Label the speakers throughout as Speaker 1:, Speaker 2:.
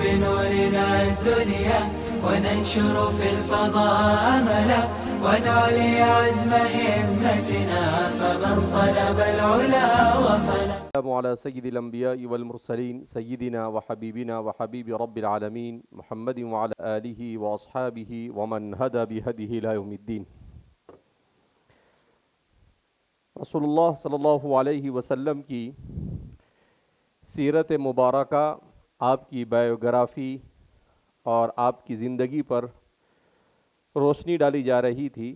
Speaker 1: بنورنا الدنيا وننشر في الفضاء أملا ونعلي عزم همتنا فمن طلب العلا وصل.
Speaker 2: السلام على سيد الأنبياء والمرسلين سيدنا وحبيبنا وحبيب رب العالمين محمد وعلى آله وأصحابه ومن هدى بهديه إلى يوم الدين. رسول اللہ صلی اللہ علیہ وسلم کی سیرت مبارکہ، آپ کی بایوگرافی اور آپ کی زندگی پر روشنی ڈالی جا رہی تھی.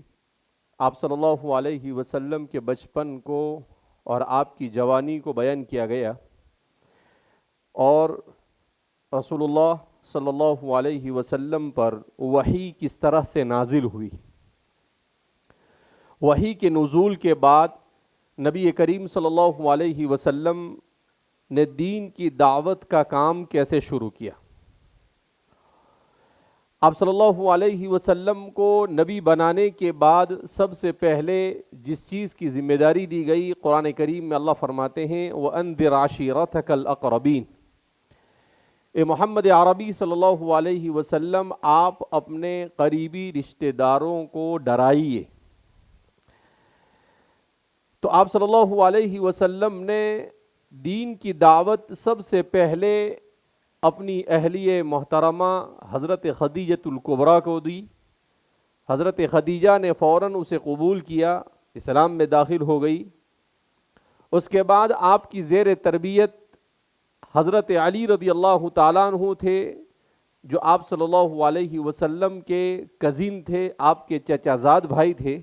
Speaker 2: آپ صلی اللہ علیہ وسلم کے بچپن کو اور آپ کی جوانی کو بیان کیا گیا، اور رسول اللہ صلی اللہ علیہ وسلم پر وحی کس طرح سے نازل ہوئی. وحی کے نزول کے بعد نبی کریم صلی اللہ علیہ وسلم نے دین کی دعوت کا کام کیسے شروع کیا. آپ صلی اللہ علیہ وسلم کو نبی بنانے کے بعد سب سے پہلے جس چیز کی ذمہ داری دی گئی، قرآن کریم میں اللہ فرماتے ہیں وَأَنذِرْ عَشِيرَتَكَ الْأَقْرَبِينَ. اے محمد عربی صلی اللہ علیہ وسلم، آپ اپنے قریبی رشتہ داروں کو ڈرائیے. تو آپ صلی اللہ علیہ وسلم نے دین کی دعوت سب سے پہلے اپنی اہلیہ محترمہ حضرت خدیجۃ الکبریٰ کو دی. حضرت خدیجہ نے فوراً اسے قبول کیا، اسلام میں داخل ہو گئی. اس کے بعد آپ کی زیر تربیت حضرت علی رضی اللہ تعالیٰ عنہ تھے، جو آپ صلی اللہ علیہ وسلم کے کزن تھے، آپ کے چچا زاد بھائی تھے.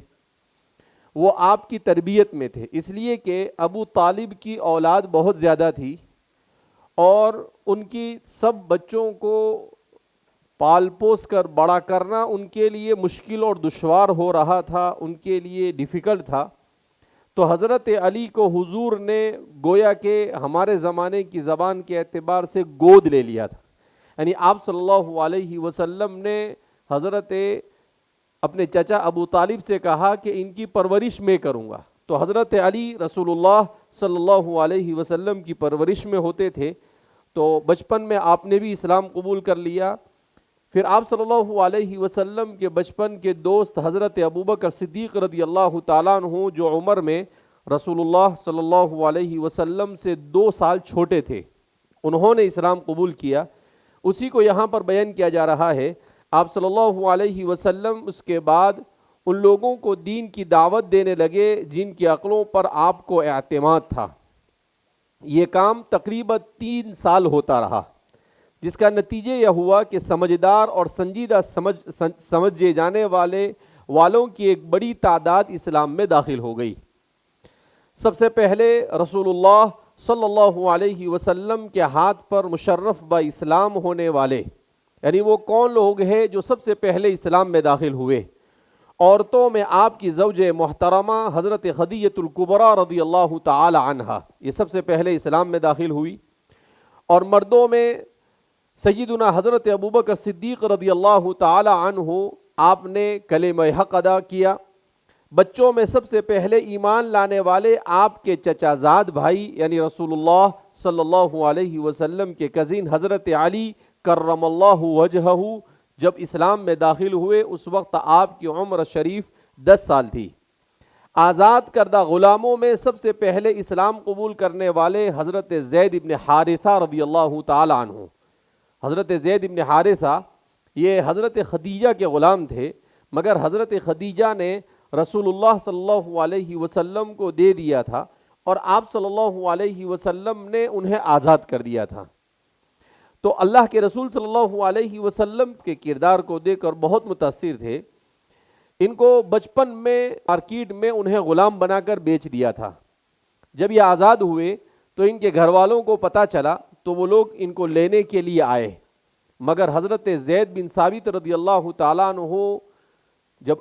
Speaker 2: وہ آپ کی تربیت میں تھے، اس لیے کہ ابو طالب کی اولاد بہت زیادہ تھی اور ان کی سب بچوں کو پال پوس کر بڑا کرنا ان کے لیے مشکل اور دشوار ہو رہا تھا، ان کے لیے ڈیفیکلٹ تھا. تو حضرت علی کو حضور نے گویا کہ ہمارے زمانے کی زبان کے اعتبار سے گود لے لیا تھا. یعنی آپ صلی اللہ علیہ وسلم نے حضرت اپنے چچا ابو طالب سے کہا کہ ان کی پرورش میں کروں گا. تو حضرت علی رسول اللہ صلی اللہ علیہ وسلم کی پرورش میں ہوتے تھے. تو بچپن میں آپ نے بھی اسلام قبول کر لیا. پھر آپ صلی اللہ علیہ وسلم کے بچپن کے دوست حضرت ابوبکر صدیق رضی اللہ تعالیٰ عنہ، جو عمر میں رسول اللہ صلی اللہ علیہ وسلم سے 2 سال چھوٹے تھے، انہوں نے اسلام قبول کیا. اسی کو یہاں پر بیان کیا جا رہا ہے. آپ صلی اللہ علیہ وسلم اس کے بعد ان لوگوں کو دین کی دعوت دینے لگے جن کی عقلوں پر آپ کو اعتماد تھا. یہ کام تقریباً 3 سال ہوتا رہا، جس کا نتیجہ یہ ہوا کہ سمجھدار اور سنجیدہ سمجھے جانے والوں کی ایک بڑی تعداد اسلام میں داخل ہو گئی. سب سے پہلے رسول اللہ صلی اللہ علیہ وسلم کے ہاتھ پر مشرف با اسلام ہونے والے، یعنی وہ کون لوگ ہیں جو سب سے پہلے اسلام میں داخل ہوئے. عورتوں میں آپ کی زوج محترمہ حضرت خدیجۃ الکبریٰ رضی اللہ تعالی عنہا، یہ سب سے پہلے اسلام میں داخل ہوئی. اور مردوں میں سیدنا حضرت ابوبکر صدیق رضی اللہ تعالی عنہ، آپ نے کلمہ حق ادا کیا. بچوں میں سب سے پہلے ایمان لانے والے آپ کے چچا زاد بھائی، یعنی رسول اللہ صلی اللہ علیہ وسلم کے کزن حضرت علی کرم اللہ وجہہ، جب اسلام میں داخل ہوئے اس وقت آپ کی عمر شریف 10 سال تھی. آزاد کردہ غلاموں میں سب سے پہلے اسلام قبول کرنے والے حضرت زید بن حارثہ رضی اللہ تعالی عنہ. حضرت زید بن حارثہ یہ حضرت خدیجہ کے غلام تھے، مگر حضرت خدیجہ نے رسول اللہ صلی اللہ علیہ وسلم کو دے دیا تھا اور آپ صلی اللہ علیہ وسلم نے انہیں آزاد کر دیا تھا. تو اللہ کے رسول صلی اللہ علیہ وسلم کے کردار کو دیکھ کر بہت متاثر تھے. ان کو بچپن میں مارکیٹ میں انہیں غلام بنا کر بیچ دیا تھا. جب یہ آزاد ہوئے تو ان کے گھر والوں کو پتہ چلا تو وہ لوگ ان کو لینے کے لیے آئے، مگر حضرت زید بن ثابت رضی اللہ تعالیٰ عنہ جب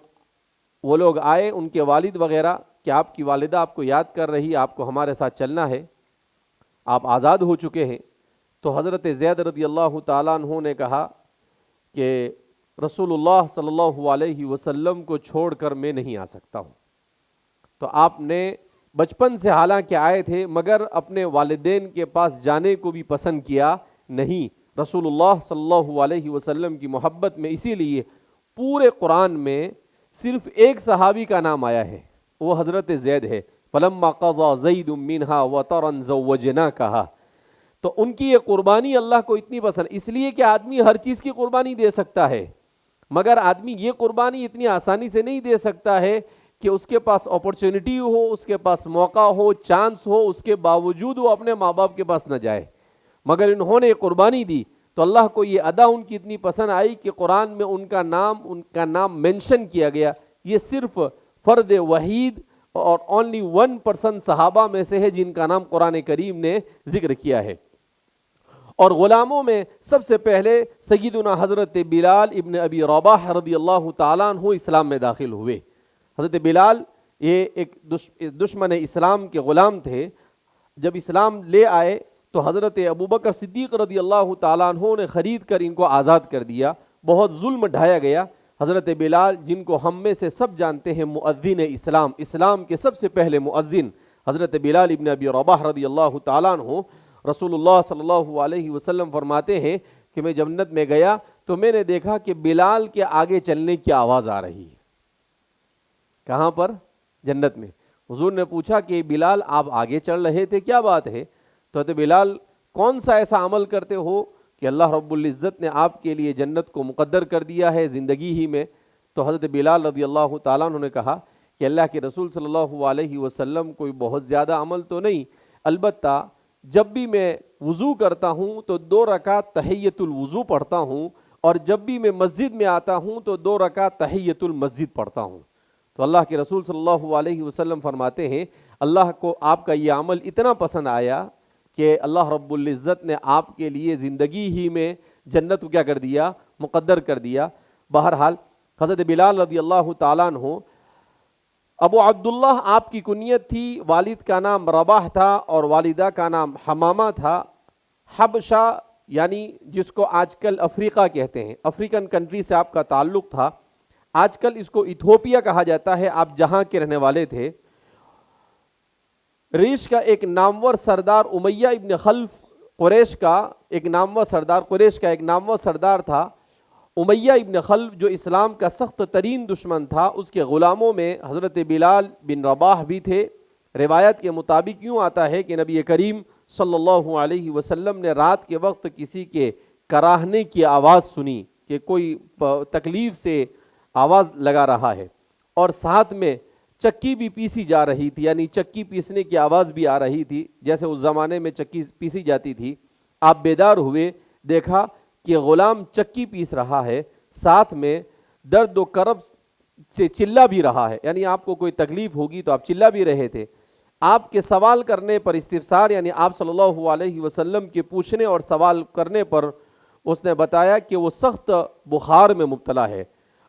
Speaker 2: وہ لوگ آئے، ان کے والد وغیرہ کہ آپ کی والدہ آپ کو یاد کر رہی، آپ کو ہمارے ساتھ چلنا ہے، آپ آزاد ہو چکے ہیں. تو حضرت زید رضی اللہ تعالیٰ عنہ نے کہا کہ رسول اللہ صلی اللہ علیہ وسلم کو چھوڑ کر میں نہیں آ سکتا ہوں. تو آپ نے بچپن سے حالانکہ آئے تھے مگر اپنے والدین کے پاس جانے کو بھی پسند کیا نہیں. رسول اللہ صلی اللہ علیہ وسلم کی محبت میں اسی لیے پورے قرآن میں صرف ایک صحابی کا نام آیا ہے، وہ حضرت زید ہے۔ فلما قضى زید منها وطرا زوجناکها، تو ان کی یہ قربانی اللہ کو اتنی پسند، اس لیے کہ آدمی ہر چیز کی قربانی دے سکتا ہے، مگر آدمی یہ قربانی اتنی آسانی سے نہیں دے سکتا ہے کہ اس کے پاس اپرچونٹی ہو، اس کے پاس موقع ہو، چانس ہو، اس کے باوجود وہ اپنے ماں باپ کے پاس نہ جائے، مگر انہوں نے قربانی دی تو اللہ کو یہ ادا ان کی اتنی پسند آئی کہ قرآن میں ان کا نام مینشن کیا گیا۔ یہ صرف فرد وحید اور اونلی 1% صحابہ میں سے ہے جن کا نام قرآن کریم نے ذکر کیا ہے۔ اور غلاموں میں سب سے پہلے سیدنا حضرت بلال ابن ابی رباح رضی اللہ تعالیٰ عنہ اسلام میں داخل ہوئے۔ حضرت بلال یہ ایک دشمن اسلام کے غلام تھے، جب اسلام لے آئے تو حضرت ابوبکر صدیق رضی اللہ تعالیٰ عنہ نے خرید کر ان کو آزاد کر دیا، بہت ظلم ڈھایا گیا۔ حضرت بلال جن کو ہم میں سے سب جانتے ہیں مؤذن اسلام، اسلام کے سب سے پہلے مؤذن حضرت بلال ابن ابی رباح رضی اللہ تعالیٰ عنہ، رسول اللہ صلی اللہ علیہ وسلم فرماتے ہیں کہ میں جنت میں گیا تو میں نے دیکھا کہ بلال کے آگے چلنے کی آواز آ رہی ہے۔ کہاں پر؟ جنت میں۔ حضور نے پوچھا کہ بلال آپ آگے چل رہے تھے، کیا بات ہے؟ تو حضرت بلال کون سا ایسا عمل کرتے ہو کہ اللہ رب العزت نے آپ کے لیے جنت کو مقدر کر دیا ہے زندگی ہی میں؟ تو حضرت بلال رضی اللہ تعالیٰ عنہ نے کہا کہ اللہ کے رسول صلی اللہ علیہ وسلم کوئی بہت زیادہ عمل تو نہیں، البتہ جب بھی میں وضو کرتا ہوں تو 2 رکعت تحیۃ الوضو پڑھتا ہوں، اور جب بھی میں مسجد میں آتا ہوں تو 2 رکعت تحیۃ المسجد پڑھتا ہوں۔ تو اللہ کے رسول صلی اللہ علیہ وسلم فرماتے ہیں اللہ کو آپ کا یہ عمل اتنا پسند آیا کہ اللہ رب العزت نے آپ کے لیے زندگی ہی میں جنت کو کیا کر دیا؟ مقدر کر دیا۔ بہرحال حضرت بلال رضی اللہ تعالیٰ عنہ، ابو عبداللہ آپ کی کنیت تھی، والد کا نام رباح تھا اور والدہ کا نام حمامہ تھا۔ حبشہ یعنی جس کو آج کل افریقہ کہتے ہیں، افریقن کنٹری سے آپ کا تعلق تھا، آج کل اس کو ایتھوپیا کہا جاتا ہے، آپ جہاں کے رہنے والے تھے۔ ریش کا ایک نامور سردار امیہ ابن خلف قریش کا ایک نامور سردار تھا۔ امیہ ابن خلف جو اسلام کا سخت ترین دشمن تھا، اس کے غلاموں میں حضرت بلال بن رباح بھی تھے۔ روایت کے مطابق یوں آتا ہے کہ نبی کریم صلی اللہ علیہ وسلم نے رات کے وقت کسی کے کراہنے کی آواز سنی کہ کوئی تکلیف سے آواز لگا رہا ہے، اور ساتھ میں چکی بھی پیسی جا رہی تھی، یعنی چکی پیسنے کی آواز بھی آ رہی تھی، جیسے اس زمانے میں چکی پیسی جاتی تھی۔ آپ بیدار ہوئے، دیکھا کہ غلام چکی پیس رہا ہے، ساتھ میں درد و کرب سے چلا بھی رہا ہے، یعنی آپ کو کوئی تکلیف ہوگی تو آپ چلا بھی رہے تھے۔ آپ کے سوال کرنے پر استفسار، یعنی آپ صلی اللہ علیہ وسلم کے پوچھنے اور سوال کرنے پر اس نے بتایا کہ وہ سخت بخار میں مبتلا ہے،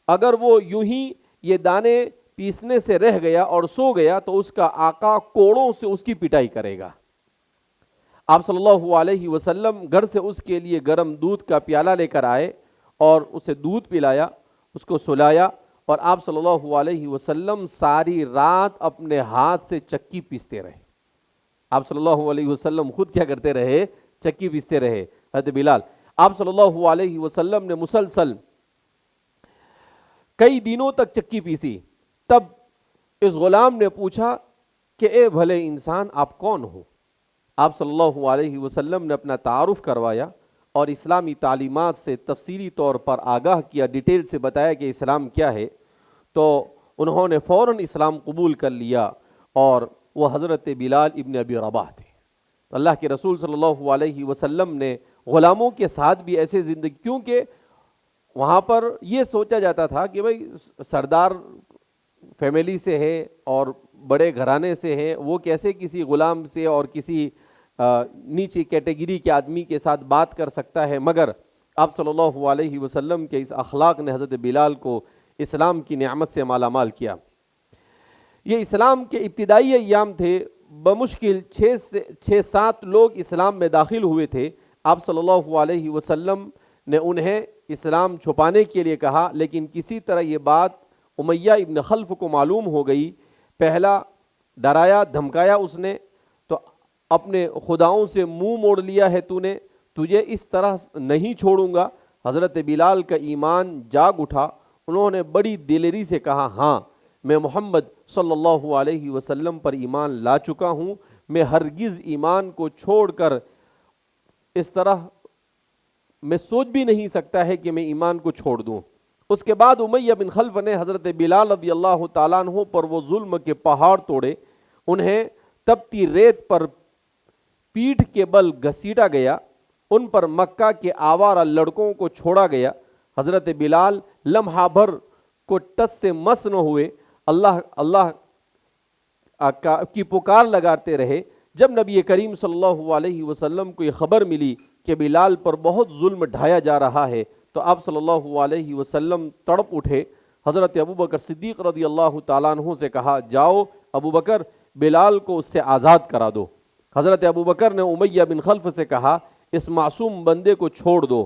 Speaker 2: اگر وہ یوں ہی یہ دانے پیسنے سے رہ گیا اور سو گیا تو اس کا آقا کوڑوں سے اس کی پٹائی کرے گا۔ آپ صلی اللہ علیہ وسلم گھر سے اس کے لیے گرم دودھ کا پیالہ لے کر آئے اور اسے دودھ پلایا، اس کو سلایا، اور آپ صلی اللہ علیہ وسلم ساری رات اپنے ہاتھ سے چکی پیستے رہے۔ آپ صلی اللہ علیہ وسلم خود کیا کرتے رہے؟ چکی پیستے رہے۔ حضرت بلال، آپ صلی اللہ علیہ وسلم نے مسلسل کئی دنوں تک چکی پیسی۔ تب اس غلام نے پوچھا کہ اے بھلے انسان، آپ کون ہو؟ آپ صلی اللہ علیہ وسلم نے اپنا تعارف کروایا اور اسلامی تعلیمات سے تفصیلی طور پر آگاہ کیا، ڈیٹیل سے بتایا کہ اسلام کیا ہے۔ تو انہوں نے فوراً اسلام قبول کر لیا، اور وہ حضرت بلال ابن ابی رباح تھے۔ اللہ کے رسول صلی اللہ علیہ وسلم نے غلاموں کے ساتھ بھی ایسے زندگی، کیونکہ وہاں پر یہ سوچا جاتا تھا کہ بھئی سردار فیملی سے ہے اور بڑے گھرانے سے ہے، وہ کیسے کسی غلام سے اور کسی نیچی کیٹیگری کے آدمی کے ساتھ بات کر سکتا ہے؟ مگر آپ صلی اللہ علیہ وسلم کے اس اخلاق نے حضرت بلال کو اسلام کی نعمت سے مالا مال کیا۔ یہ اسلام کے ابتدائی ایام تھے، بمشکل 6-7 لوگ اسلام میں داخل ہوئے تھے۔ آپ صلی اللہ علیہ وسلم نے انہیں اسلام چھپانے کے لیے کہا، لیکن کسی طرح یہ بات امیہ ابن خلف کو معلوم ہو گئی۔ پہلا ڈرایا دھمکایا اس نے، تو اپنے خداؤں سے منہ موڑ لیا ہے تو نے، تجھے اس طرح نہیں چھوڑوں گا۔ حضرت بلال کا ایمان جاگ اٹھا، انہوں نے بڑی دلیری سے کہا ہاں میں محمد صلی اللہ علیہ وسلم پر ایمان لا چکا ہوں، میں ہرگز ایمان کو چھوڑ کر اس طرح میں سوچ بھی نہیں سکتا ہے کہ میں ایمان کو چھوڑ دوں۔ اس کے بعد امیہ بن خلف نے حضرت بلال رضی اللہ تعالیٰ عنہ پر وہ ظلم کے پہاڑ توڑے، انہیں تپتی ریت پر پیٹھ کے بل گھسیٹا گیا، ان پر مکہ کے آوارہ لڑکوں کو چھوڑا گیا۔ حضرت بلال لمحہ بھر کو ٹس سے مس نہ ہوئے، اللہ اللہ کی پکار لگاتے رہے۔ جب نبی کریم صلی اللہ علیہ وسلم کو یہ خبر ملی کہ بلال پر بہت ظلم ڈھایا جا رہا ہے تو آپ صلی اللہ علیہ وسلم تڑپ اٹھے۔ حضرت ابوبکر صدیق رضی اللہ تعالیٰ عنہ سے کہا جاؤ ابوبکر بلال کو اس سے آزاد کرا دو۔ حضرت ابوبکر نے امیہ بن خلف سے کہا اس معصوم بندے کو چھوڑ دو،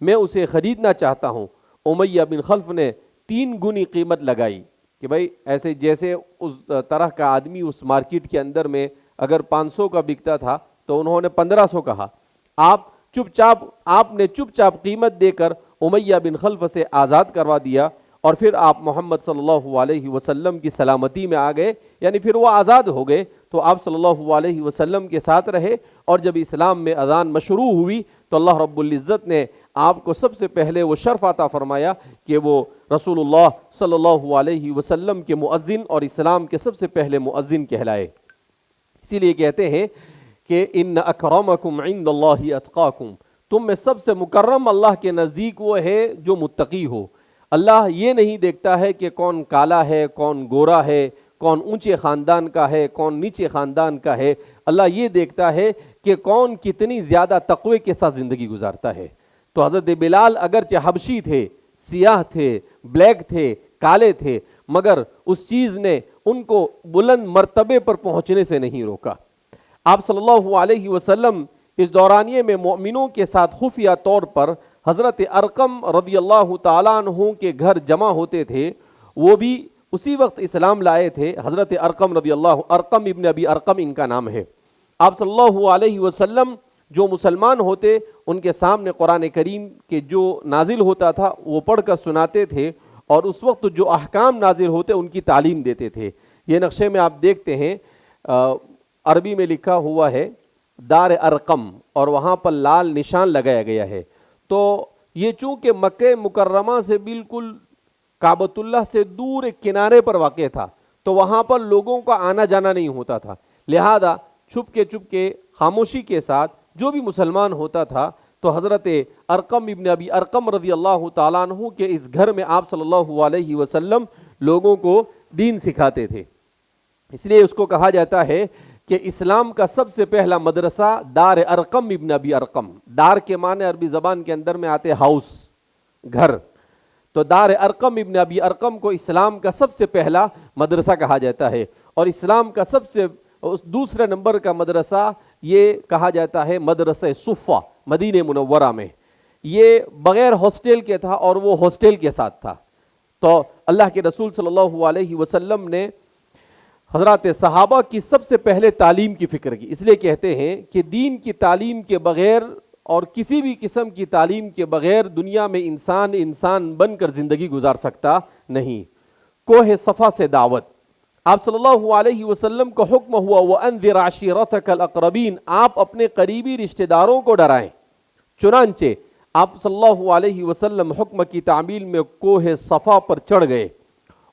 Speaker 2: میں اسے خریدنا چاہتا ہوں۔ امیہ بن خلف نے 3 گنی قیمت لگائی کہ بھائی ایسے جیسے اس طرح کا آدمی اس مارکیٹ کے اندر میں اگر 500 کا بکتا تھا تو انہوں نے 1500 کہا۔ آپ نے چپ چاپ قیمت دے کر امیہ بن خلف سے آزاد کروا دیا، اور پھر آپ محمد صلی اللہ علیہ وسلم کی سلامتی میں آ گئے، یعنی پھر وہ آزاد ہو گئے تو آپ صلی اللہ علیہ وسلم کے ساتھ رہے۔ اور جب اسلام میں اذان مشروع ہوئی تو اللہ رب العزت نے آپ کو سب سے پہلے وہ شرف عطا فرمایا کہ وہ رسول اللہ صلی اللہ علیہ وسلم کے مؤذن اور اسلام کے سب سے پہلے مؤذن کہلائے۔ اسی لیے کہتے ہیں کہ ان اکرمکم عند اللہ اتقاکم، تم میں سب سے مکرم اللہ کے نزدیک وہ ہے جو متقی ہو۔ اللہ یہ نہیں دیکھتا ہے کہ کون کالا ہے، کون گورا ہے، کون اونچے خاندان کا ہے، کون نیچے خاندان کا ہے۔ اللہ یہ دیکھتا ہے کہ کون کتنی زیادہ تقوی کے ساتھ زندگی گزارتا ہے۔ تو حضرت بلال اگرچہ حبشی تھے، سیاہ تھے، بلیک تھے، کالے تھے، مگر اس چیز نے ان کو بلند مرتبے پر پہنچنے سے نہیں روکا۔ آپ صلی اللہ علیہ وسلم اس دورانیے میں مومنوں کے ساتھ خفیہ طور پر حضرت ارقم رضی اللہ تعالیٰ عنہ کے گھر جمع ہوتے تھے، وہ بھی اسی وقت اسلام لائے تھے۔ حضرت ارقم ابن ابی ارقم ان کا نام ہے۔ آپ صلی اللہ علیہ وسلم جو مسلمان ہوتے ان کے سامنے قرآن کریم کے جو نازل ہوتا تھا وہ پڑھ کر سناتے تھے، اور اس وقت جو احکام نازل ہوتے ان کی تعلیم دیتے تھے۔ یہ نقشے میں آپ دیکھتے ہیں عربی میں لکھا ہوا ہے دار ارقم، اور وہاں پر لال نشان لگایا گیا ہے۔ تو یہ چونکہ مکہ مکرمہ سے بالکل کعبۃ اللہ سے دور ایک کنارے پر واقع تھا تو وہاں پر لوگوں کا آنا جانا نہیں ہوتا تھا، لہذا چھپ کے خاموشی کے ساتھ جو بھی مسلمان ہوتا تھا تو حضرت ارقم ابن ابی ارقم رضی اللہ تعالیٰ عنہ کے اس گھر میں آپ صلی اللہ علیہ وسلم لوگوں کو دین سکھاتے تھے۔ اس لیے اس کو کہا جاتا ہے کہ اسلام کا سب سے پہلا مدرسہ دار ارقم ابن ابی ارقم، دار کے معنی عربی زبان کے اندر میں آتے ہاؤس، گھر، تو دار ارقم ابن ابی ارقم کو اسلام کا سب سے پہلا مدرسہ کہا جاتا ہے۔ اور اسلام کا سب سے دوسرے نمبر کا مدرسہ یہ کہا جاتا ہے مدرسہ صفہ مدینہ منورہ میں، یہ بغیر ہاسٹل کے تھا اور وہ ہاسٹل کے ساتھ تھا۔ تو اللہ کے رسول صلی اللہ علیہ وسلم نے حضرات صحابہ کی سب سے پہلے تعلیم کی فکر کی، اس لیے کہتے ہیں کہ دین کی تعلیم کے بغیر اور کسی بھی قسم کی تعلیم کے بغیر دنیا میں انسان بن کر زندگی گزار سکتا نہیں۔ کوہ صفا سے دعوت، آپ صلی اللہ علیہ وسلم کو حکم ہوا وَأَنذِرْ عَشِيرَتَكَ الْأَقْرَبِينَ، آپ اپنے قریبی رشتہ داروں کو ڈرائیں۔ چنانچہ آپ صلی اللہ علیہ وسلم حکم کی تعمیل میں کوہ صفا پر چڑھ گئے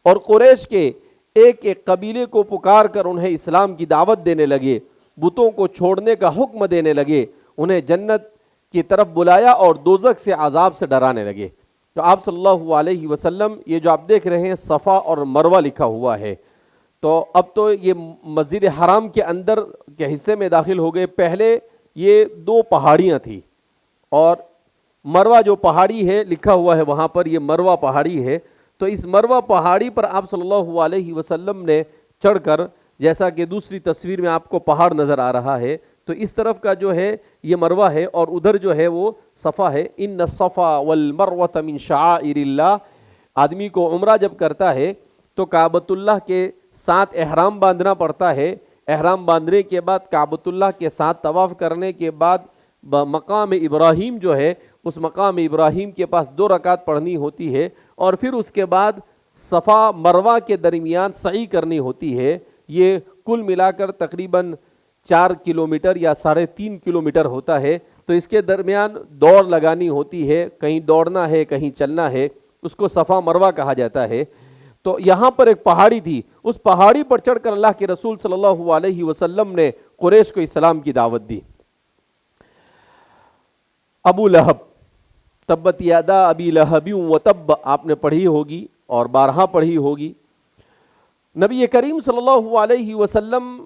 Speaker 2: اور قریش کے ایک ایک قبیلے کو پکار کر انہیں اسلام کی دعوت دینے لگے، بتوں کو چھوڑنے کا حکم دینے لگے، انہیں جنت کی طرف بلایا اور دوزخ سے عذاب سے ڈرانے لگے۔ تو آپ صلی اللہ علیہ وسلم، یہ جو آپ دیکھ رہے ہیں صفا اور مروہ لکھا ہوا ہے، تو اب تو یہ مسجد حرام کے اندر کے حصے میں داخل ہو گئے۔ پہلے یہ 2 پہاڑیاں تھیں، اور مروہ جو پہاڑی ہے لکھا ہوا ہے وہاں پر، یہ مروہ پہاڑی ہے۔ تو اس مروہ پہاڑی پر آپ صلی اللہ علیہ وسلم نے چڑھ کر، جیسا کہ دوسری تصویر میں آپ کو پہاڑ نظر آ رہا ہے، تو اس طرف کا جو ہے یہ مروہ ہے اور ادھر جو ہے وہ صفا ہے۔ ان الصفا والمروۃ من شعائر اللہ، آدمی کو عمرہ جب کرتا ہے تو کعبۃ اللہ کے ساتھ احرام باندھنا پڑتا ہے، احرام باندھنے کے بعد کعبۃ اللہ کے ساتھ طواف کرنے کے بعد مقام ابراہیم جو ہے اس مقام ابراہیم کے پاس 2 رکعت پڑھنی ہوتی ہے، اور پھر اس کے بعد صفا مروہ کے درمیان سعی کرنی ہوتی ہے۔ یہ کل ملا کر تقریباً 4 کلومیٹر یا 3.5 کلومیٹر ہوتا ہے، تو اس کے درمیان دوڑ لگانی ہوتی ہے، کہیں دوڑنا ہے کہیں چلنا ہے، اس کو صفا مروہ کہا جاتا ہے۔ تو یہاں پر ایک پہاڑی تھی، اس پہاڑی پر چڑھ کر اللہ کے رسول صلی اللہ علیہ وسلم نے قریش کو اسلام کی دعوت دی۔ ابو لہب، تبت یادا ابی لہب وتب، آپ نے پڑھی ہوگی اور بارہا پڑھی ہوگی۔ نبی کریم صلی اللہ علیہ وسلم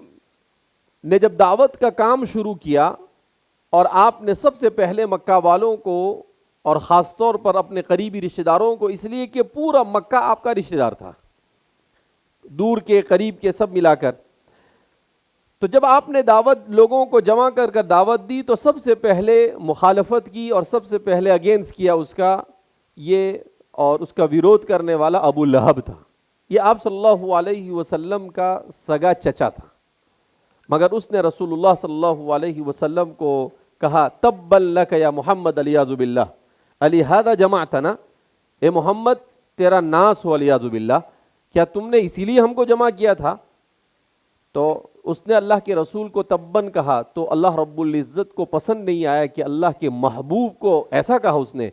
Speaker 2: نے جب دعوت کا کام شروع کیا، اور آپ نے سب سے پہلے مکہ والوں کو اور خاص طور پر اپنے قریبی رشتہ داروں کو، اس لیے کہ پورا مکہ آپ کا رشتہ دار تھا، دور کے قریب کے سب ملا کر، تو جب آپ نے لوگوں کو جمع کر کر دعوت دی تو سب سے پہلے مخالفت کی اور سب سے پہلے اگینسٹ کیا اس کا یہ، اور اس کا ویرودھ کرنے والا ابو لہب تھا۔ یہ آپ صلی اللہ علیہ وسلم کا سگا چچا تھا، مگر اس نے رسول اللہ صلی اللہ علیہ وسلم کو کہا تبا لک یا محمد علیاذ باللہ لہذا جمعتنا، اے محمد تیرا ناس ہو علیاذ باللہ، کیا تم نے اسی لیے ہم کو جمع کیا تھا؟ تو اس نے اللہ کے رسول کو تبن کہا، تو اللہ رب العزت کو پسند نہیں آیا کہ اللہ کے محبوب کو ایسا کہا اس نے،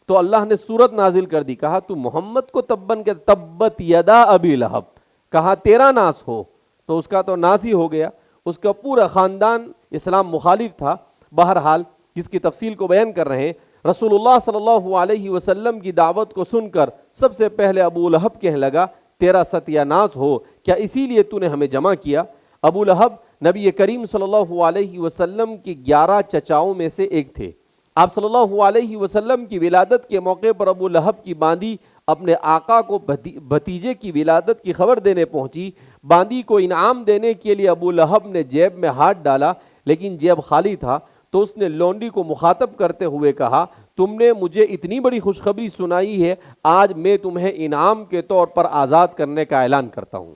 Speaker 2: تو اللہ نے سورت نازل کر دی، کہا تو محمد کو تبن کہ تبت یدا ابی لہب، کہا تیرا ناس ہو، تو اس کا تو ناس ہی ہو گیا، اس کا پورا خاندان اسلام مخالف تھا۔ بہرحال جس کی تفصیل کو بیان کر رہے ہیں، رسول اللہ صلی اللہ علیہ وسلم کی دعوت کو سن کر سب سے پہلے ابو لہب کہنے لگا تیرا ستیہ ناس ہو، کیا اسی لیے تو نے ہمیں جمع کیا؟ ابو لہب نبی کریم صلی اللہ علیہ وسلم کی 11 چچاؤں میں سے ایک تھے۔ آپ صلی اللہ علیہ وسلم کی ولادت کے موقع پر ابو لہب کی باندی اپنے آقا کو بھتیجے کی ولادت کی خبر دینے پہنچی۔ باندی کو انعام دینے کے لیے ابو لہب نے جیب میں ہاتھ ڈالا، لیکن جیب خالی تھا، تو اس نے لونڈی کو مخاطب کرتے ہوئے کہا تم نے مجھے اتنی بڑی خوشخبری سنائی ہے، آج میں تمہیں انعام کے طور پر آزاد کرنے کا اعلان کرتا ہوں۔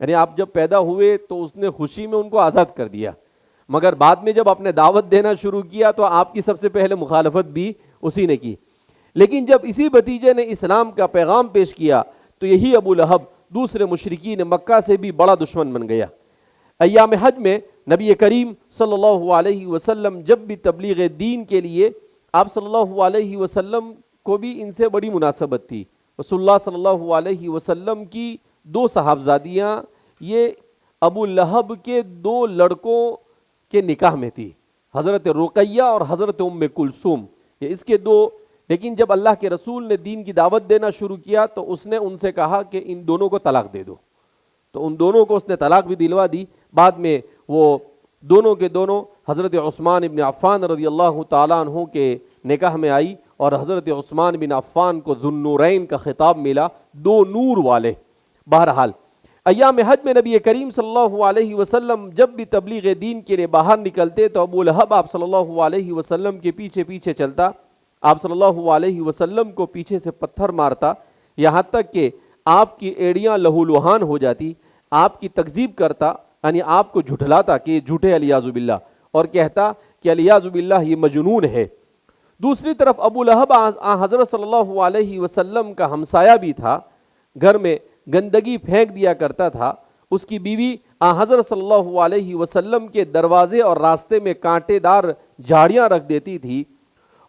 Speaker 2: یعنی آپ جب پیدا ہوئے تو اس نے خوشی میں ان کو آزاد کر دیا، مگر بعد میں جب آپ نے دعوت دینا شروع کیا تو آپ کی سب سے پہلے مخالفت بھی اسی نے کی۔ لیکن جب اسی بھتیجے نے اسلام کا پیغام پیش کیا تو یہی ابو لہب دوسرے مشرکین مکہ سے بھی بڑا دشمن بن گیا۔ ایام حج میں نبی کریم صلی اللہ علیہ وسلم جب بھی تبلیغ دین کے لیے، آپ صلی اللہ علیہ وسلم کو بھی ان سے بڑی مناسبت تھی۔ رسول اللہ صلی اللہ علیہ وسلم کی 2 صاحبزادیاں یہ ابو لہب کے 2 لڑکوں کے نکاح میں تھی، حضرت رقیہ اور حضرت ام کلثوم، یہ اس کے 2۔ لیکن جب اللہ کے رسول نے دین کی دعوت دینا شروع کیا تو اس نے ان سے کہا کہ ان دونوں کو طلاق دے دو، تو ان دونوں کو اس نے طلاق بھی دلوا دی۔ بعد میں وہ دونوں کے دونوں حضرت عثمان بن عفان رضی اللہ تعالیٰ عنہ کے نکاح میں آئی، اور حضرت عثمان بن عفان کو ذو النورین کا خطاب ملا، 2 نور والے۔ بہرحال ایام حج میں نبی کریم صلی اللہ علیہ وسلم جب بھی تبلیغ دین کے لیے باہر نکلتے تو ابو لہب آپ صلی اللہ علیہ وسلم کے پیچھے پیچھے چلتا، آپ صلی اللہ علیہ وسلم کو پیچھے سے پتھر مارتا، یہاں تک کہ آپ کی ایڑیاں لہو لہان ہو جاتی، آپ کی تکذیب کرتا، یعنی آپ کو جھٹلاتا کہ یہ جھوٹے علیاذ باللہ، اور کہتا کہ علیاذ باللہ یہ مجنون ہے۔ دوسری طرف ابو لہب حضرت صلی اللہ علیہ وسلم کا ہمسایہ بھی تھا، گھر میں گندگی پھینک دیا کرتا تھا، اس کی بیوی حضرت صلی اللہ علیہ وسلم کے دروازے اور راستے میں کانٹے دار جھاڑیاں رکھ دیتی تھی۔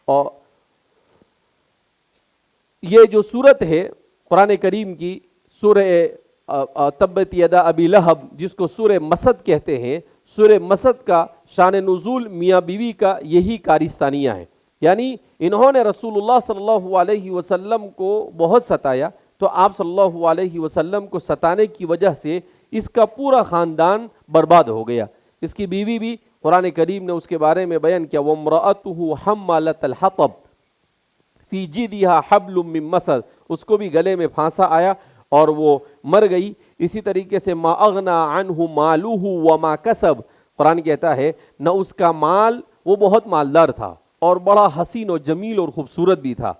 Speaker 2: اور یہ جو صورت ہے قرآن کریم کی سورہ تبت یدا ابی لہب، جس کو سورہ مسد کہتے ہیں، سورہ مسد کا شان نزول میاں بیوی کا یہی کارستانیہ ہے، یعنی انہوں نے رسول اللہ صلی اللہ علیہ وسلم کو بہت ستایا، تو آپ صلی اللہ علیہ وسلم کو ستانے کی وجہ سے اس کا پورا خاندان برباد ہو گیا۔ اس کی بیوی بھی قرآن کریم نے اس کے بارے میں بیان کیا، وَامْرَأَتُهُ حَمَّلَتَ الْحَطَبِ فِي جِيدِهَا حَبْلٌ مِّن مَّسَدٍ، اس کو بھی گلے میں پھانسا آیا اور وہ مر گئی۔ اسی طریقے سے مَا أَغْنَى عَنْهُ مَالُهُ وَمَا كَسَبَ، قرآن کہتا ہے نہ اس کا مال، وہ بہت مالدار تھا اور بڑا حسین و جمیل اور خوبصورت بھی تھا،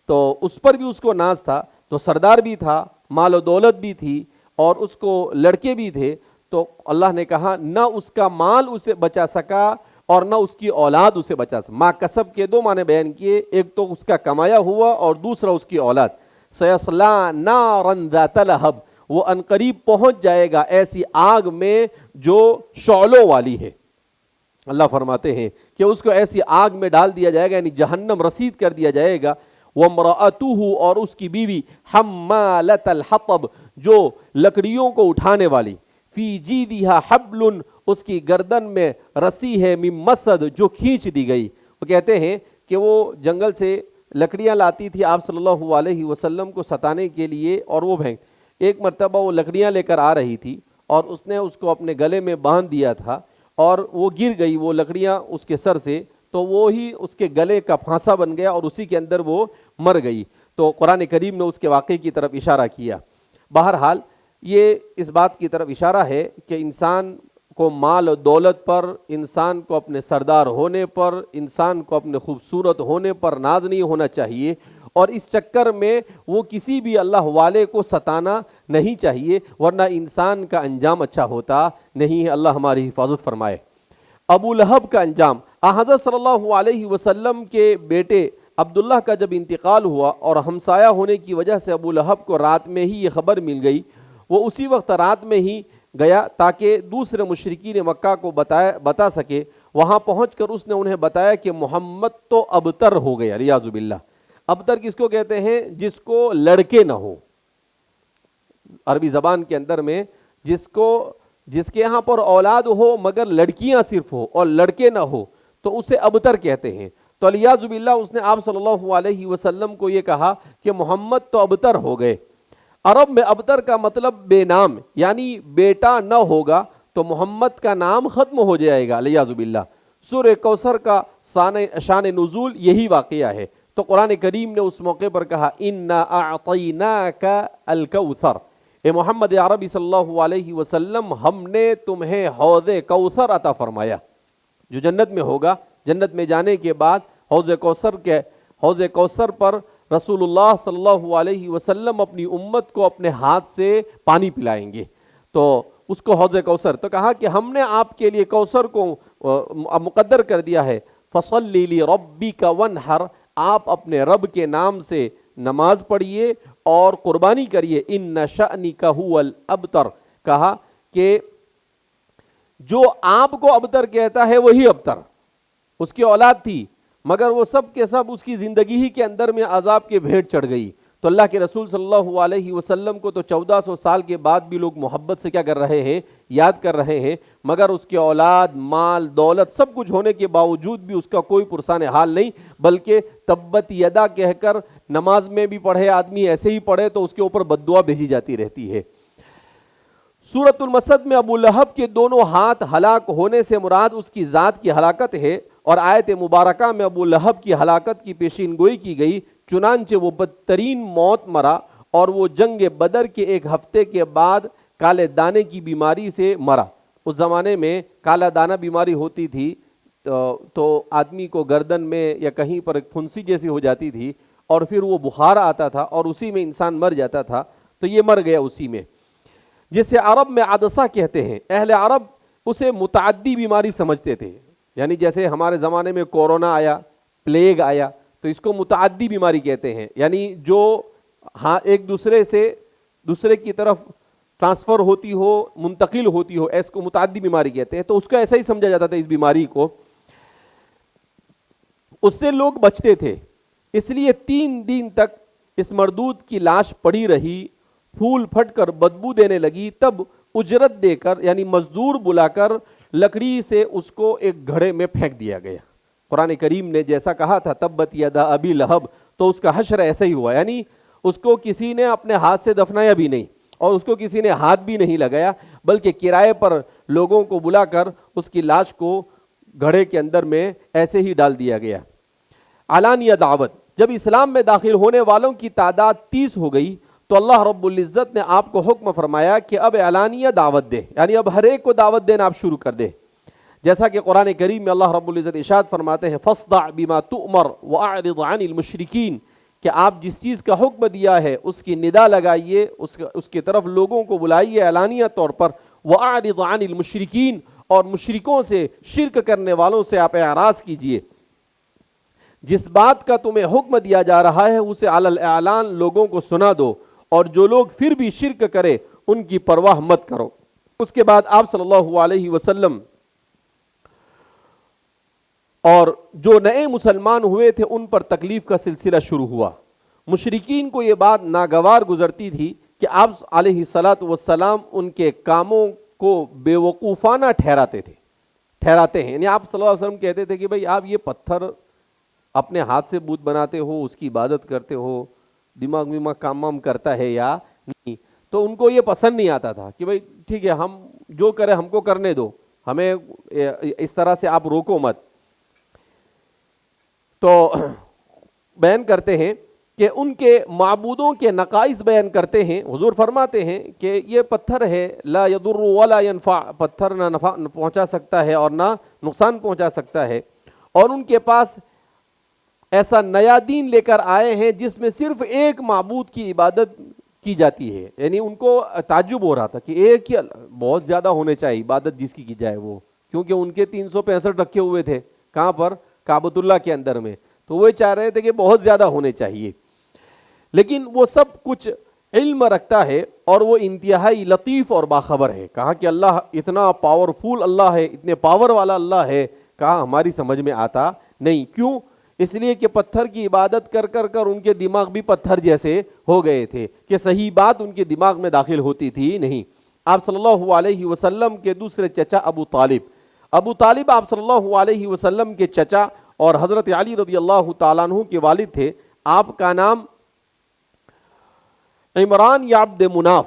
Speaker 2: تو اس پر بھی اس کو ناز تھا، تو سردار بھی تھا، مال و دولت بھی تھی، اور اس کو لڑکے بھی تھے، تو اللہ نے کہا نہ اس کا مال اسے بچا سکا اور نہ اس کی اولاد اسے بچا سکے. ما کسب کے دو معنی بیان کیے, ایک تو اس کا کمایا ہوا اور دوسرا اس کی اولاد. سیصلا نارا ذات لہب, وہ عنقریب پہنچ جائے گا ایسی آگ میں جو شعلوں والی ہے. اللہ فرماتے ہیں کہ اس کو ایسی آگ میں ڈال دیا جائے گا, یعنی جہنم رسید کر دیا جائے گا. وامرأتہ, اور اس کی بیوی, حمالۃ الحطب, جو لکڑیوں کو اٹھانے والی. فی جیدہا حبل, اس کی گردن میں رسی ہے, من مسد, جو کھینچ دی گئی. وہ کہتے ہیں کہ وہ جنگل سے لکڑیاں لاتی تھی آپ صلی اللہ علیہ وسلم کو ستانے کے لیے, اور وہ بھینگ ایک مرتبہ وہ لکڑیاں لے کر آ رہی تھی اور اس نے اس کو اپنے گلے میں باندھ دیا تھا اور وہ گر گئی وہ لکڑیاں اس کے سر سے, تو وہی اس کے گلے کا پھانسا بن گیا اور اسی کے اندر وہ مر گئی. تو قرآن کریم نے اس کے واقعے کی طرف اشارہ کیا. بہرحال یہ اس بات کی طرف اشارہ ہے کہ انسان کو مال و دولت پر, انسان کو اپنے سردار ہونے پر, انسان کو اپنے خوبصورت ہونے پر ناز نہیں ہونا چاہیے, اور اس چکر میں وہ کسی بھی اللہ والے کو ستانا نہیں چاہیے, ورنہ انسان کا انجام اچھا ہوتا نہیں ہے. اللہ ہماری حفاظت فرمائے. ابو لہب کا انجام. حضرت صلی اللہ علیہ وسلم کے بیٹے عبداللہ کا جب انتقال ہوا اور ہمسایہ ہونے کی وجہ سے ابو لہب کو رات میں ہی یہ خبر مل گئی, وہ اسی وقت رات میں ہی گیا تاکہ دوسرے مشرکین مکہ کو بتا سکے. وہاں پہنچ کر اس نے انہیں بتایا کہ محمد تو ابتر ہو گیا, ریاض باللہ. ابتر کس کو کہتے ہیں؟ جس کو لڑکے نہ ہو. عربی زبان کے اندر میں جس کے یہاں پر اولاد ہو مگر لڑکیاں صرف ہو اور لڑکے نہ ہو تو اسے ابتر کہتے ہیں. تو ریاض باللہ اس نے آپ صلی اللہ علیہ وسلم کو یہ کہا کہ محمد تو ابتر ہو گئے. عرب میں ابتر کا مطلب بے نام, یعنی بیٹا نہ ہوگا تو محمد کا نام ختم ہو جائے گا, ریاض باللہ. سورہ کوثر کا شان نزول یہی واقعہ ہے. تو قرآن کریم نے اس موقع پر کہا اِنَّا أَعْطَيْنَاكَ الْكَوْثَرَ, اے محمد عربی صلی اللہ علیہ وسلم ہم نے تمہیں حوض کوثر عطا فرمایا, جو جنت میں ہوگا. جنت میں جانے کے بعد حوض کوثر پر رسول اللہ صلی اللہ علیہ وسلم اپنی امت کو اپنے ہاتھ سے پانی پلائیں گے, تو اس کو حوض کوثر. تو کہا کہ ہم نے آپ کے لیے کوثر کو مقدر کر دیا ہے. فَصَلِّ لِرَبِّكَ وَانْحَرْ, آپ اپنے رب کے نام سے نماز پڑھیے اور قربانی کریے. اِنَّ شَأْنِكَ هُوَ الْأَبْتَرُ, کہا کہ جو آپ کو ابتر کہتا ہے وہی ابتر. اس کی اولاد تھی مگر وہ سب کے سب اس کی زندگی ہی کے اندر میں عذاب کے بھیٹ چڑھ گئی. تو اللہ کے رسول صلی اللہ علیہ وسلم کو تو 1400 سال کے بعد بھی لوگ محبت سے کیا کر رہے ہیں, یاد کر رہے ہیں, مگر اس کے اولاد, مال, دولت سب کچھ ہونے کے باوجود بھی اس کا کوئی پرسان حال نہیں, بلکہ تبت یدا کہہ کر نماز میں بھی پڑھے آدمی, ایسے ہی پڑھے تو اس کے اوپر بد دعا بھیجی جاتی رہتی ہے. سورۃ المسد میں ابو لہب کے دونوں ہاتھ ہلاک ہونے سے مراد اس کی ذات کی ہلاکت ہے, اور آیت مبارکہ میں ابو لہب کی ہلاکت کی پیشین گوئی کی گئی. چنانچہ وہ بدترین موت مرا اور وہ جنگ بدر کے ایک ہفتے کے بعد کالے دانے کی بیماری سے مرا. اس زمانے میں کالا دانہ بیماری ہوتی تھی تو آدمی کو گردن میں یا کہیں پر پھنسی جیسی ہو جاتی تھی اور پھر وہ بخار آتا تھا اور اسی میں انسان مر جاتا تھا. تو یہ مر گیا اسی میں, جسے عرب میں عدسہ کہتے ہیں. اہل عرب اسے متعدی بیماری سمجھتے تھے, یعنی جیسے ہمارے زمانے میں کورونا آیا, پلیگ آیا, تو اس کو متعدی بیماری کہتے ہیں, یعنی جو ایک دوسرے سے دوسرے کی طرف ٹرانسفر ہوتی ہو, منتقل ہوتی ہو, اس کو متعدی بیماری کہتے ہیں. تو اس کا ایسا ہی سمجھا جاتا تھا اس بیماری کو. اس سے لوگ بچتے تھے, اس لیے 3 دن تک اس مردود کی لاش پڑی رہی, پھول پھٹ کر بدبو دینے لگی. تب اجرت دے کر, یعنی مزدور بلا کر, لکڑی سے اس کو ایک گھڑے میں پھینک دیا گیا. قرآن کریم نے جیسا کہا تھا تبت یدا ابی لہب, تو اس کا حشر ایسا ہی ہوا, یعنی اس کو کسی نے اپنے ہاتھ سے دفنایا بھی نہیں اور اس کو کسی نے ہاتھ بھی نہیں لگایا, بلکہ کرائے پر لوگوں کو بلا کر اس کی لاش کو گھڑے کے اندر میں ایسے ہی ڈال دیا گیا. علانیہ دعوت. جب اسلام میں داخل ہونے والوں کی تعداد 30 ہو گئی تو اللہ رب العزت نے آپ کو حکم فرمایا کہ اب اعلانیہ دعوت دے, یعنی اب ہر ایک کو دعوت دینا آپ شروع کر دے. جیسا کہ قرآن کریم میں اللہ رب العزت ارشاد فرماتے ہیں فاصدع بما تؤمر واعرض عن المشرکین, کہ آپ جس چیز کا حکم دیا ہے اس کی ندا لگائیے, اس کی طرف لوگوں کو بلائیے اعلانیہ طور پر. واعرض عن المشرکین, اور مشرکوں سے، شرک کرنے والوں سے آپ اعراض کیجئے۔ جس بات کا تمہیں حکم دیا جا رہا ہے اسے علی الاعلان لوگوں کو سنا دو، اور جو لوگ پھر بھی شرک کرے ان کی پرواہ مت کرو۔ اس کے بعد آپ صلی اللہ علیہ وسلم اور جو نئے مسلمان ہوئے تھے ان پر تکلیف کا سلسلہ شروع ہوا۔ مشرکین کو یہ بات ناگوار گزرتی تھی کہ آپ علیہ الصلاۃ والسلام ان کے کاموں کو بے وقوفانہ ٹھہراتے ہیں، یعنی آپ صلی اللہ علیہ وسلم کہتے تھے کہ بھئی آپ یہ پتھر اپنے ہاتھ سے بت بناتے ہو، اس کی عبادت کرتے ہو، دماغ کام کرتا ہے یا نہیں، تو ان کو یہ پسند نہیں آتا تھا کہ بھئی ٹھیک ہے ہم جو کریں ہم کو کرنے دو، ہمیں اس طرح سے آپ روکو مت۔ تو بیان کرتے ہیں کہ ان کے معبودوں کے نقائص بیان کرتے ہیں۔ حضور فرماتے ہیں کہ یہ پتھر ہے، لا یضر ولا ینفع، پتھر نہ نفع پہنچا سکتا ہے اور نہ نقصان پہنچا سکتا ہے، اور ان کے پاس ایسا نیا دین لے کر آئے ہیں جس میں صرف ایک معبود کی عبادت کی جاتی ہے۔ یعنی ان کو تعجب ہو رہا تھا کہ ایک ہی، بہت زیادہ ہونے چاہیے عبادت جس کی جائے وہ، کیونکہ ان کے 365 رکھے ہوئے تھے، کہاں پر؟ کعبۃ اللہ کے اندر میں، تو وہ چاہ رہے تھے کہ بہت زیادہ ہونے چاہیے، لیکن وہ سب کچھ علم رکھتا ہے اور وہ انتہائی لطیف اور باخبر ہے۔ کہا کہ اللہ اتنا پاورفل اللہ ہے، اتنے پاور والا اللہ ہے، کہا ہماری سمجھ میں آتا نہیں۔ کیوں؟ اس لیے کہ پتھر کی عبادت کر کر کر ان کے دماغ بھی پتھر جیسے ہو گئے تھے کہ صحیح بات ان کے دماغ میں داخل ہوتی تھی نہیں۔ آپ صلی اللہ علیہ وسلم کے دوسرے چچا ابو طالب آپ صلی اللہ علیہ وسلم کے چچا اور حضرت علی رضی اللہ تعالیٰ عنہ کے والد تھے۔ آپ کا نام عمران یا عبد مناف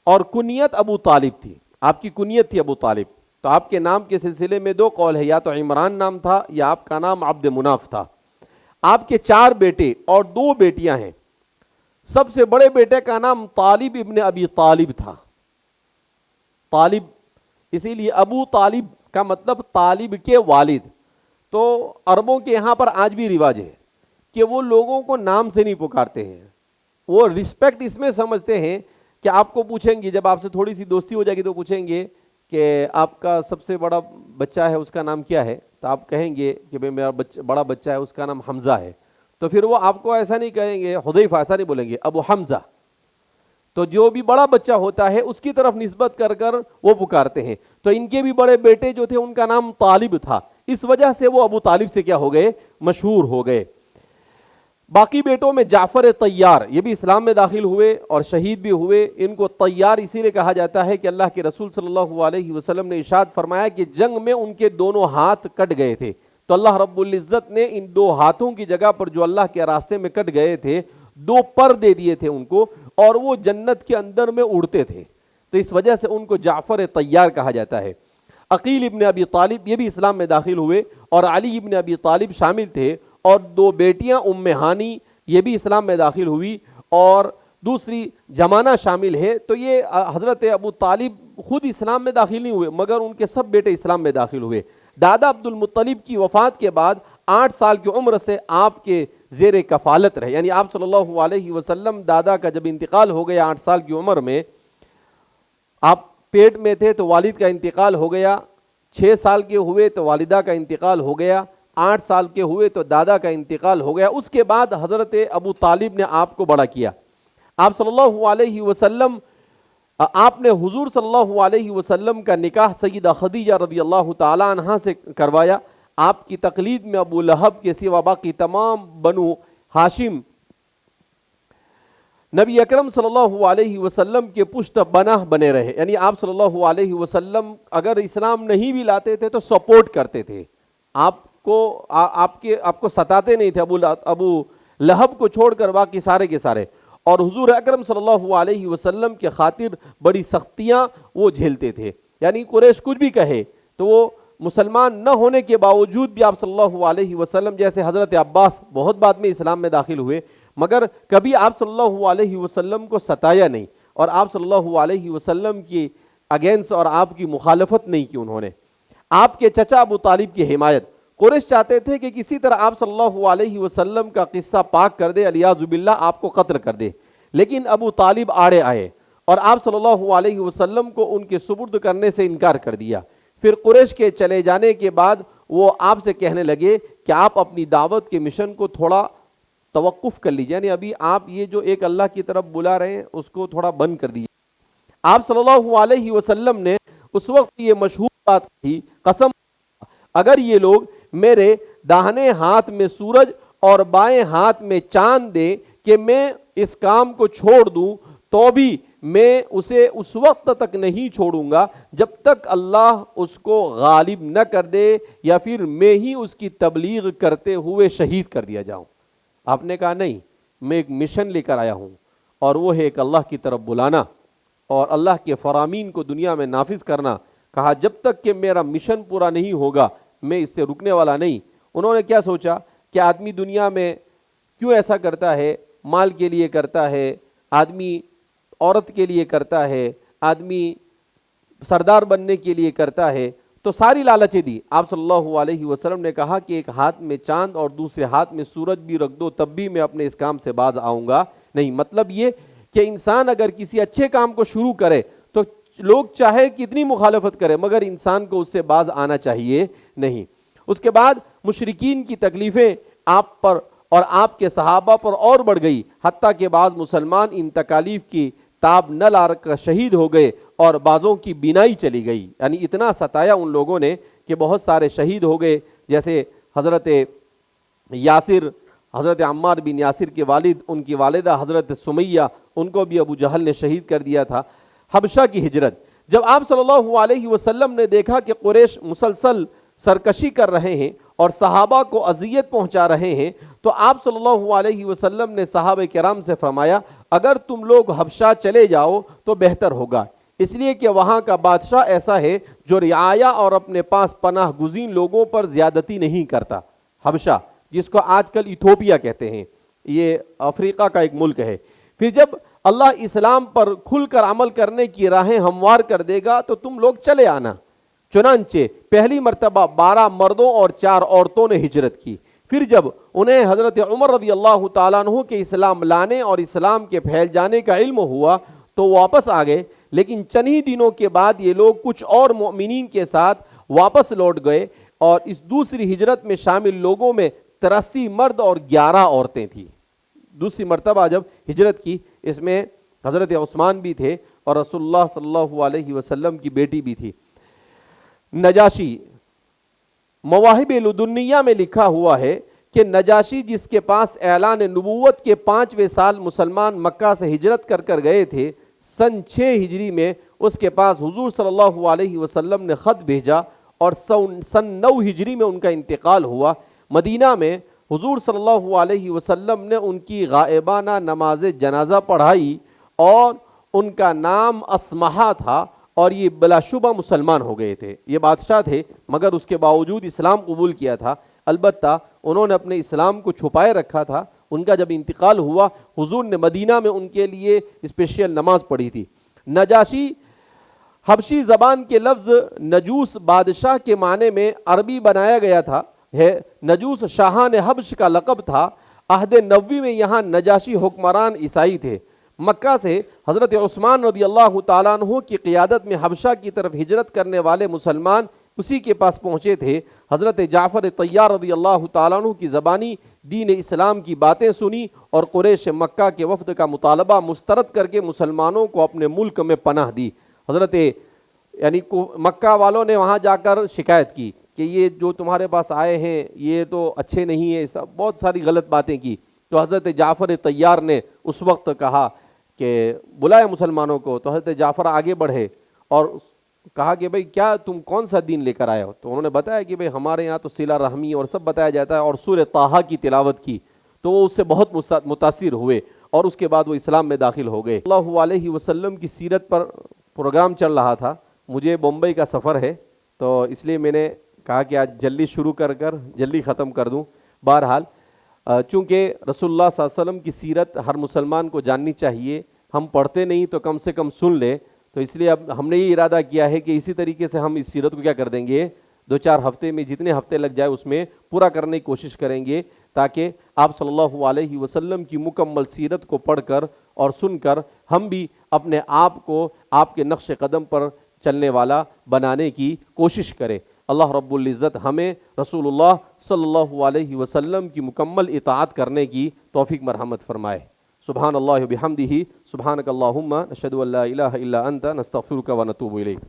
Speaker 2: اور کنیت ابو طالب تھی، آپ کی کنیت تھی ابو طالب۔ تو آپ کے نام کے سلسلے میں دو قول ہے، یا تو عمران نام تھا یا آپ کا نام عبد مناف تھا۔ آپ کے 4 بیٹے اور 2 بیٹیاں ہیں۔ سب سے بڑے بیٹے کا نام طالب ابن ابی طالب تھا۔ طالب اسی لیے ابو طالب کا مطلب طالب کے والد۔ تو عربوں کے یہاں پر آج بھی رواج ہے کہ وہ لوگوں کو نام سے نہیں پکارتے ہیں، وہ رسپیکٹ اس میں سمجھتے ہیں کہ آپ کو پوچھیں گے، جب آپ سے تھوڑی سی دوستی ہو جائے گی تو پوچھیں گے کہ آپ کا سب سے بڑا بچہ ہے اس کا نام کیا ہے، تو آپ کہیں گے کہ بھئی میرا بڑا بچہ ہے اس کا نام حمزہ ہے، تو پھر وہ آپ کو ایسا نہیں کہیں گے حذیفہ، ایسا نہیں بولیں گے، ابو حمزہ۔ تو جو بھی بڑا بچہ ہوتا ہے اس کی طرف نسبت کر کر وہ پکارتے ہیں۔ تو ان کے بھی بڑے بیٹے جو تھے ان کا نام طالب تھا، اس وجہ سے وہ ابو طالب سے کیا ہو گئے؟ مشہور ہو گئے۔ باقی بیٹوں میں جعفر طیار، یہ بھی اسلام میں داخل ہوئے اور شہید بھی ہوئے۔ ان کو طیار اسی لیے کہا جاتا ہے کہ اللہ کے رسول صلی اللہ علیہ وسلم نے ارشاد فرمایا کہ جنگ میں ان کے دونوں ہاتھ کٹ گئے تھے، تو اللہ رب العزت نے ان 2 ہاتھوں کی جگہ پر جو اللہ کے راستے میں کٹ گئے تھے 2 پر دے دیے تھے ان کو، اور وہ جنت کے اندر میں اڑتے تھے، تو اس وجہ سے ان کو جعفر طیار کہا جاتا ہے۔ عقیل ابن ابی طالب یہ بھی اسلام میں داخل ہوئے، اور علی ابن ابی طالب شامل تھے، اور 2 بیٹیاں ام ہانی یہ بھی اسلام میں داخل ہوئی، اور دوسری جمانہ شامل ہے۔ تو یہ حضرت ابو طالب خود اسلام میں داخل نہیں ہوئے مگر ان کے سب بیٹے اسلام میں داخل ہوئے۔ دادا عبد المطلب کی وفات کے بعد 8 سال کی عمر سے آپ کے زیر کفالت رہے، یعنی آپ صلی اللہ علیہ وسلم دادا کا جب انتقال ہو گیا 8 سال کی عمر میں، آپ پیٹ میں تھے تو والد کا انتقال ہو گیا، 6 سال کے ہوئے تو والدہ کا انتقال ہو گیا، 8 سال کے ہوئے تو دادا کا انتقال ہو گیا۔ اس کے بعد حضرت ابو طالب نے آپ کو بڑا کیا۔ آپ صلی اللہ علیہ وسلم، آپ نے حضور صلی اللہ علیہ وسلم کا نکاح سیدہ خدیجہ رضی اللہ تعالی عنہا سے کروایا۔ آپ کی تقلید میں ابو لہب کے سوا باقی تمام بنو ہاشم نبی اکرم صلی اللہ علیہ وسلم کے پشت بناہ بنے رہے، یعنی آپ صلی اللہ علیہ وسلم اگر اسلام نہیں بھی لاتے تھے تو سپورٹ کرتے تھے، آپ کو ستاتے نہیں تھے، ابو لہب کو چھوڑ کر باقی سارے کے سارے، اور حضور اکرم صلی اللہ علیہ وسلم کے خاطر بڑی سختیاں وہ جھیلتے تھے، یعنی قریش کچھ بھی کہے تو وہ مسلمان نہ ہونے کے باوجود بھی آپ صلی اللہ علیہ وسلم، جیسے حضرت عباس بہت بعد میں اسلام میں داخل ہوئے مگر کبھی آپ صلی اللہ علیہ وسلم کو ستایا نہیں، اور آپ صلی اللہ علیہ وسلم کی اگینسٹ اور آپ کی مخالفت نہیں کی انہوں نے۔ آپ کے چچا ابو طالب کی حمایت، قریش چاہتے تھے کہ کسی طرح آپ صلی اللہ علیہ وسلم کا قصہ پاک کر دے، علیاذ باللہ آپ کو قتل کر دے، لیکن ابو طالب آڑے آئے اور آپ صلی اللہ علیہ وسلم کو ان کے سپرد کرنے سے انکار کر دیا۔ پھر قریش کے چلے جانے کے بعد وہ آپ سے کہنے لگے کہ آپ اپنی دعوت کے مشن کو تھوڑا توقف کر لیجیے، یعنی ابھی آپ یہ جو ایک اللہ کی طرف بلا رہے ہیں اس کو تھوڑا بند کر دیجیے۔ آپ صلی اللہ علیہ وسلم نے اس وقت یہ مشہور بات کہی، قسم اگر یہ لوگ میرے داہنے ہاتھ میں سورج اور بائیں ہاتھ میں چاند دیں کہ میں اس کام کو چھوڑ دوں تو بھی میں اسے اس وقت تک نہیں چھوڑوں گا جب تک اللہ اس کو غالب نہ کر دے یا پھر میں ہی اس کی تبلیغ کرتے ہوئے شہید کر دیا جاؤں۔ آپ نے کہا نہیں، میں ایک مشن لے کر آیا ہوں اور وہ ہے ایک اللہ کی طرف بلانا اور اللہ کے فرامین کو دنیا میں نافذ کرنا۔ کہا جب تک کہ میرا مشن پورا نہیں ہوگا میں اس سے رکنے والا نہیں۔ انہوں نے کیا سوچا کہ آدمی دنیا میں کیوں ایسا کرتا ہے، مال کے لیے کرتا ہے، آدمی عورت کے لیے کرتا ہے، آدمی سردار بننے کے لیے کرتا ہے، تو ساری لالچیں دی۔ آپ صلی اللہ علیہ وسلم نے کہا کہ ایک ہاتھ میں چاند اور دوسرے ہاتھ میں سورج بھی رکھ دو تب بھی میں اپنے اس کام سے باز آؤں گا نہیں۔ مطلب یہ کہ انسان اگر کسی اچھے کام کو شروع کرے تو لوگ چاہے کتنی مخالفت کرے مگر انسان کو اس سے باز آنا چاہیے نہیں۔ اس کے بعد مشرکین کی تکلیفیں آپ پر اور آپ کے صحابہ پر اور بڑھ گئی، حتیٰ کہ بعض مسلمان ان تکالیف کی تاب نہ لا کر شہید ہو گئے اور بعضوں کی بینائی چلی گئی، یعنی اتنا ستایا ان لوگوں نے کہ بہت سارے شہید ہو گئے، جیسے حضرت یاسر، حضرت عمار بن یاسر کے والد، ان کی والدہ حضرت سمیہ، ان کو بھی ابو جہل نے شہید کر دیا تھا۔ حبشہ کی ہجرت، جب آپ صلی اللہ علیہ وسلم نے دیکھا کہ قریش مسلسل سرکشی کر رہے ہیں اور صحابہ کو اذیت پہنچا رہے ہیں تو آپ صلی اللہ علیہ وسلم نے صحابہ کرام سے فرمایا اگر تم لوگ حبشہ چلے جاؤ تو بہتر ہوگا، اس لیے کہ وہاں کا بادشاہ ایسا ہے جو رعایا اور اپنے پاس پناہ گزین لوگوں پر زیادتی نہیں کرتا۔ حبشہ جس کو آج کل ایتھوپیا کہتے ہیں، یہ افریقہ کا ایک ملک ہے۔ پھر جب اللہ اسلام پر کھل کر عمل کرنے کی راہیں ہموار کر دے گا تو تم لوگ چلے آنا۔ چنانچہ پہلی مرتبہ 12 مردوں اور 4 عورتوں نے ہجرت کی۔ پھر جب انہیں حضرت عمر رضی اللہ تعالیٰ عنہ کے اسلام لانے اور اسلام کے پھیل جانے کا علم ہوا تو واپس آ گئے، لیکن چند ہی دنوں کے بعد یہ لوگ کچھ اور مومنین کے ساتھ واپس لوٹ گئے اور اس دوسری ہجرت میں شامل لوگوں میں 83 مرد اور 11 عورتیں تھیں۔ دوسری مرتبہ جب ہجرت کی اس میں حضرت عثمان بھی تھے اور رسول اللہ صلی اللہ علیہ وسلم کی بیٹی بھی تھی۔ نجاشی، مواہب لدنیہ میں لکھا ہوا ہے کہ نجاشی جس کے پاس اعلان نبوت کے 5ویں سال مسلمان مکہ سے ہجرت کر گئے تھے، سن 6 ہجری میں اس کے پاس حضور صلی اللہ علیہ وسلم نے خط بھیجا اور سن 9 ہجری میں ان کا انتقال ہوا۔ مدینہ میں حضور صلی اللہ علیہ وسلم نے ان کی غائبانہ نماز جنازہ پڑھائی اور ان کا نام اسمہا تھا اور یہ بلا شبہ مسلمان ہو گئے تھے۔ یہ بادشاہ تھے مگر اس کے باوجود اسلام قبول کیا تھا، البتہ انہوں نے اپنے اسلام کو چھپائے رکھا تھا۔ ان کا جب انتقال ہوا حضور نے مدینہ میں ان کے لیے اسپیشل نماز پڑھی تھی۔ نجاشی حبشی زبان کے لفظ نجوس بادشاہ کے معنی میں عربی بنایا گیا تھا ہے۔ نجوس شاہان حبش کا لقب تھا۔ عہد نبوی میں یہاں نجاشی حکمران عیسائی تھے۔ مکہ سے حضرت عثمان رضی اللہ تعالیٰ عنہ کی قیادت میں حبشہ کی طرف ہجرت کرنے والے مسلمان اسی کے پاس پہنچے تھے۔ حضرت جعفر طیار رضی اللہ تعالیٰ عنہ کی زبانی دین اسلام کی باتیں سنی اور قریش مکہ کے وفد کا مطالبہ مسترد کر کے مسلمانوں کو اپنے ملک میں پناہ دی۔ حضرت یعنی مکہ والوں نے وہاں جا کر شکایت کی کہ یہ جو تمہارے پاس آئے ہیں یہ تو اچھے نہیں ہیں، بہت ساری غلط باتیں کی۔ تو حضرت جعفر طیار نے اس وقت کہا کہ بلائے مسلمانوں کو، تو حضرت جعفر آگے بڑھے اور کہا کہ بھئی کیا تم کون سا دین لے کر آئے ہو؟ تو انہوں نے بتایا کہ بھئی ہمارے یہاں تو صلہ رحمی اور سب بتایا جاتا ہے، اور سورہ طٰہٰ کی تلاوت کی تو وہ اس سے بہت متاثر ہوئے اور اس کے بعد وہ اسلام میں داخل ہو گئے۔ صلی اللہ علیہ وسلم کی سیرت پر پروگرام چل رہا تھا، مجھے بمبئی کا سفر ہے تو اس لیے میں نے کہا کہ آج جلدی شروع کر جلدی ختم کر دوں۔ بہرحال چونکہ رسول اللہ صلی اللہ علیہ وسلم کی سیرت ہر مسلمان کو جاننی چاہیے، ہم پڑھتے نہیں تو کم سے کم سن لیں، تو اس لیے اب ہم نے یہ ارادہ کیا ہے کہ اسی طریقے سے ہم اس سیرت کو کیا کر دیں گے، 2-4 ہفتے میں جتنے ہفتے لگ جائے اس میں پورا کرنے کی کوشش کریں گے، تاکہ آپ صلی اللہ علیہ وسلم کی مکمل سیرت کو پڑھ کر اور سن کر ہم بھی اپنے آپ کو آپ کے نقش قدم پر چلنے والا بنانے کی کوشش کرے۔ اللہ رب العزت ہمیں رسول اللہ صلی اللہ علیہ وسلم کی مکمل اطاعت کرنے کی توفیق مرحمت فرمائے۔ سبحان اللہ و بحمدہ، سبحانک اللہم نشہد ان لا الہ الا انت نستغفرک و نتوب الیک۔